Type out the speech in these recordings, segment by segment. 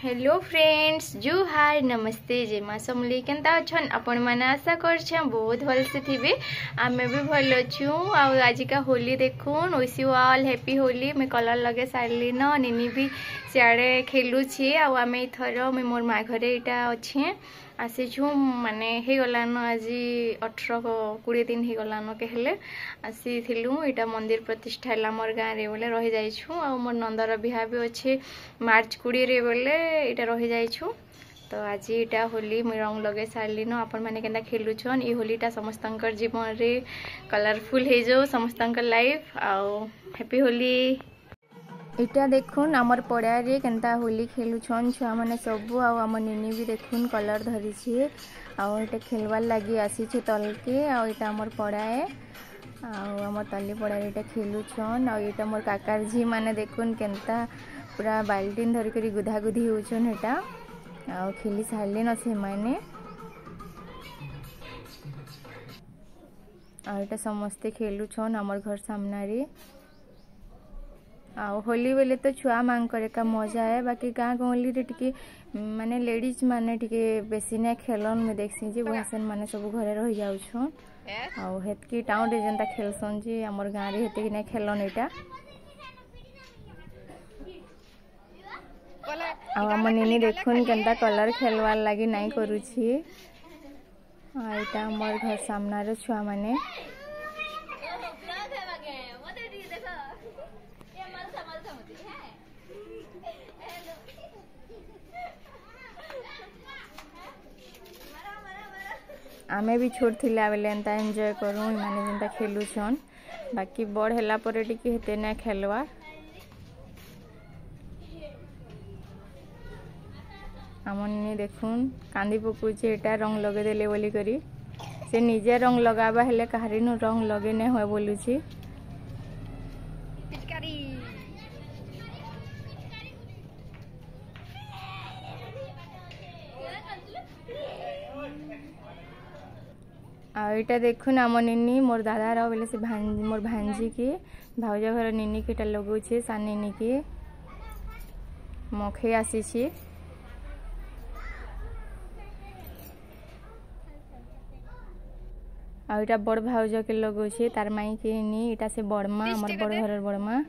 Hello friends जुहार नमस्ते जय माँ समली केनता अच्छन आपण मैंने आशा कर बहुत भल से थे आम भी भल अच्छू आज का होली देखून wish you all happy Holi मैं कलर लगे सारे न निनी भी सियाड़े खेलुछी आम थर मुझे मोर माँ घरे यहाँ अच्छे आसीचु माने हो गलान आज 18-20 दिन हो गलान कहले आसी यहाँ मंदिर प्रतिष्ठा है मोर गाँव रे बोले रही जाइछु आ मोर नंदर बिहा भी अच्छे मार्च 20 रे बोले यहाँ रही जाइछु। तो आज यहाँ होली मुझे रंग लगे सारे न आपण मैंने केन्ता खेलुछन ये होलीटा समस्त जीवन रे कलरफुल हो जाओ समस्त लाइफ आउ हैप्पी होली। इटा देखुन आमर पड़ारे केनता होली खेलुछन छुआ माने सबू आम निनी भी देखुन कलर धरी आटा खेलवार लगी आसी तलके आटा आमर पड़ाए आमर तली पड़ारे इटा खेलुछन आटा मोर काकार झी माने देखुन केनता पूरा बाल्टीन धरिक गुधा गुधी होछन हेटा आ खेली सारे न से माने आटा समस्ते खेलुछन आमर घर सामने होली बेले तो छुआ मांकर का मजा है बाकी गाँ गहली टे माने लेडीज माने टिके बेसी ना खेलन में देखसी जे बहसन माने सब घरे रही जाउछन आउ हेतकी टाउन रे जनता खेलसन जे हमर गाँ रे हेते कि ना खेलन एटा आम निनी देखुन केनता कलर खेलवार लगी नहीं करूछि एटा हमर घर सामना रे छुआ माने आमे भी छोट थिला बेले एंता एंजॉय करूँ माने जेंता खेलुछन बाकी बड़ हैला परे टिके हेते ना खेलवा आमने देखुन कांदी पकुचे एटा रंग लगे देले बोली करी से निजे रंग लगाबा हेले कहारी नु रंग लगे ने होय बोलुची आईटा देखुन आम निनी मोर दादा रा बेले से मोर भांजी के भाउज घर निनी के लगुचे सान निनी के मखे आसी आईटा बड़ भाउज के लगुचे तार माई के नी इटा से बड़मा हमर बड़ घर बड़मा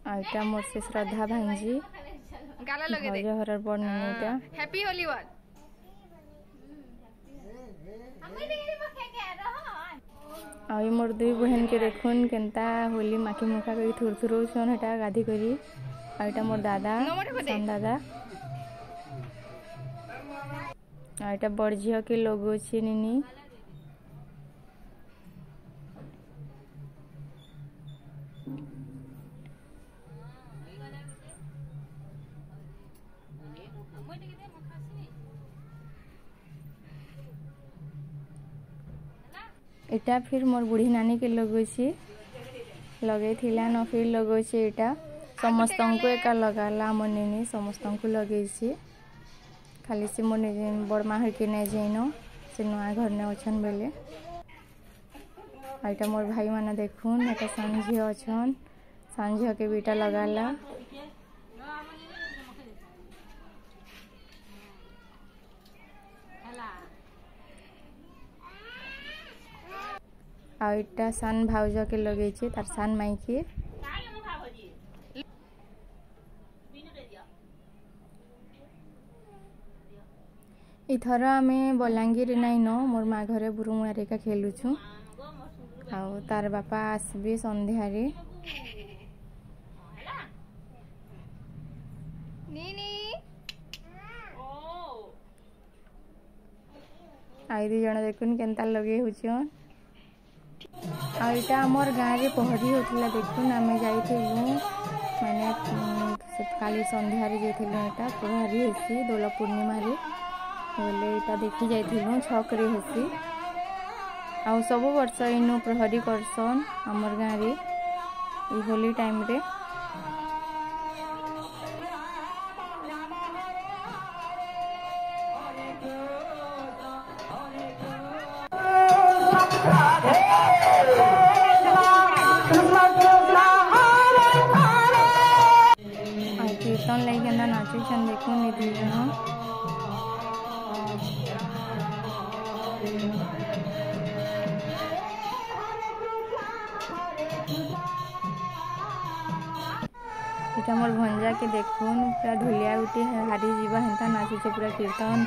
आइटा मोर से श्रद्धा भांजी गाला लगे दे हरर बड़ नैटा हैप्पी होली वन आई मोर दुई बहन के देखुन केनता होली माखी मुखा करी थुरथुरौ छन हेटा गाधी करी आइटा मोर दादा सान दादा आइटा बड़ झियो के लोगो छी निनी इटा फिर मोर बुढ़ी नानी के लगुची लगे थिला न फिर लगुची इटा समस्त को एका लगाला मोर निनी समस्त को लगेची खाली से मोर बड़मा हरके नहीं जाइन से नुआ घर ने अच्छन बेले आइटा मोर भाई माने देखुन एटा सान झियो अच्छन सान झियो के बीटा लगाला आइटा सान भाउज के लगे तार सान माई के इथर आमे बलांगीर नाइन मोर माँ घरे बुरुमुआरे का खेलुछु आउ तार बापा आसबे संध्या रे आई दी जण देखुन केनता लगे हुछन आईटा आमर गाँव रे पहरी होतिला देखुन आमे जाइथिलु माने काली संध्या रे जाइथिलु एटा पहरी हेसी दोला पूर्णिमा रे बोले एटा देखि जाइथिलु छक रे हेसी आउ सब वर्ष इनु प्रहरी करसन आमर गाँव रे ई होली टाइम रे बनौछन देखून ये दुई जन इटा मोर भंजा के देखून पूरा धुलिया गुटी हारी जीवा हेन्ता नाचुचे पूरा कीर्तन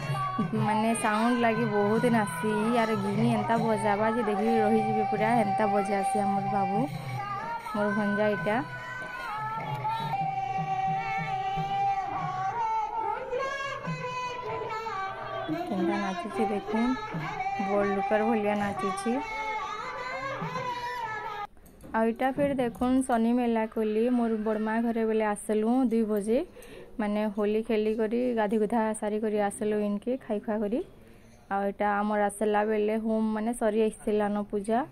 माने साउंड लगी बहुत नाची यार गिनी एंता बजाबा जे देखि रही जीवे पूरा हेन्ता बजासी हमर बाबू मोर भंजा इटा केन्ता नाचुचे देखून बड़ लुकर भलिया नाचुची आईटा फिर देखुन शनि मेला कली मोर बड़मा घरे बेले आसलु 2 बजे माने होली खेली करी गाधी गुधा सारी करी आसलु इनके खाई खुआ करी आईटा आमर आसला बेले होम माने सरी आइसला न पूजा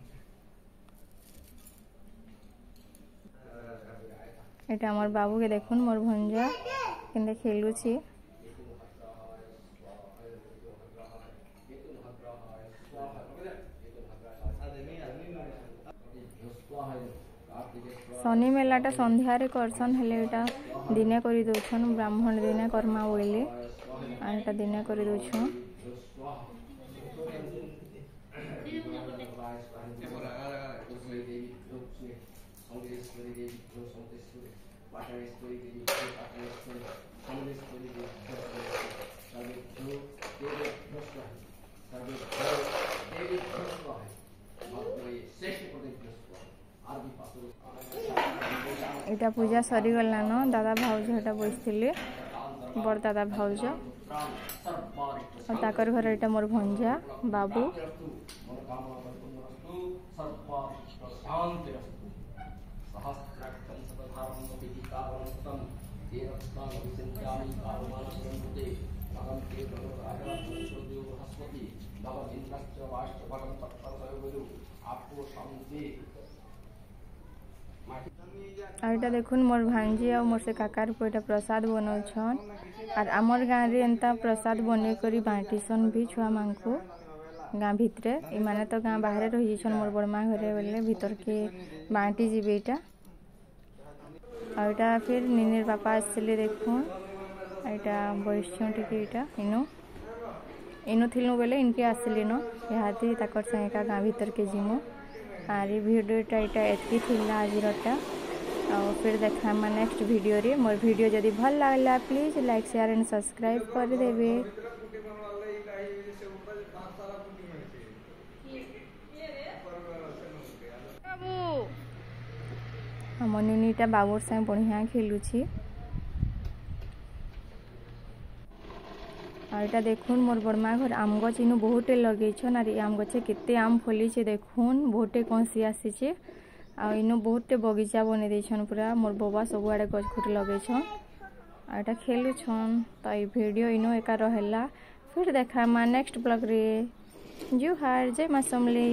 एटा मोर बाबू के देखुन मोर भंजा केंदे खेलुची शनि मेलाटा संध्यारे करसन हेले एटा दिने करी दोछन ब्राह्मण दिने कर्मा बोइले आटा दिने करी दोछन एटा पूजा सरी गला न दादा भाउज एटा बसथिले बड़ दादा भाउज और ताकर घर एटा मोर भंजा बाबू आईटा देखुन मोर भांजी और मोर से काकार को प्रसाद बनौछन और आमर गाँव रे एंता प्रसाद बने करी बांटीसन भी छुआ मान को गाँ भितरे इमाने तो गाँ बाहर रही छन मोर बड़मा घरे बेले भीतर के बांटी जीवे एटा आईटा फिर निनेर बापा आसले देखुन आईटा बैठछन टिके एटा इनो थिलनु बेले इनके आसले न याती ताकर संगे का गाँ भीतर के जिमो आर वीडियोटा एटा एतकी थिला आजिरटा और फिर देखा नेक्स्ट वीडियो रे मोर वीडियो जदि भल लागला please like share and subscribe कर देबे। हम निनीटा बाबूर संग बढ़िया खेलुची और एटा देखुन मोर बड़मा घर आम गछ इनु बहुते लगेछन और आम गछे केते आम फलिछे देखुन बहुते कंसी आसीछे आ इनु बहुते बगीचा बने देछन पूरा मोर बाबा सब आड़े गछ खुट लगेछन आ एटा खेलुछन तो ई वीडियो इनु एका रहेला फिर देखा मा नेक्स्ट ब्लॉग रे जुहार जय मां समली।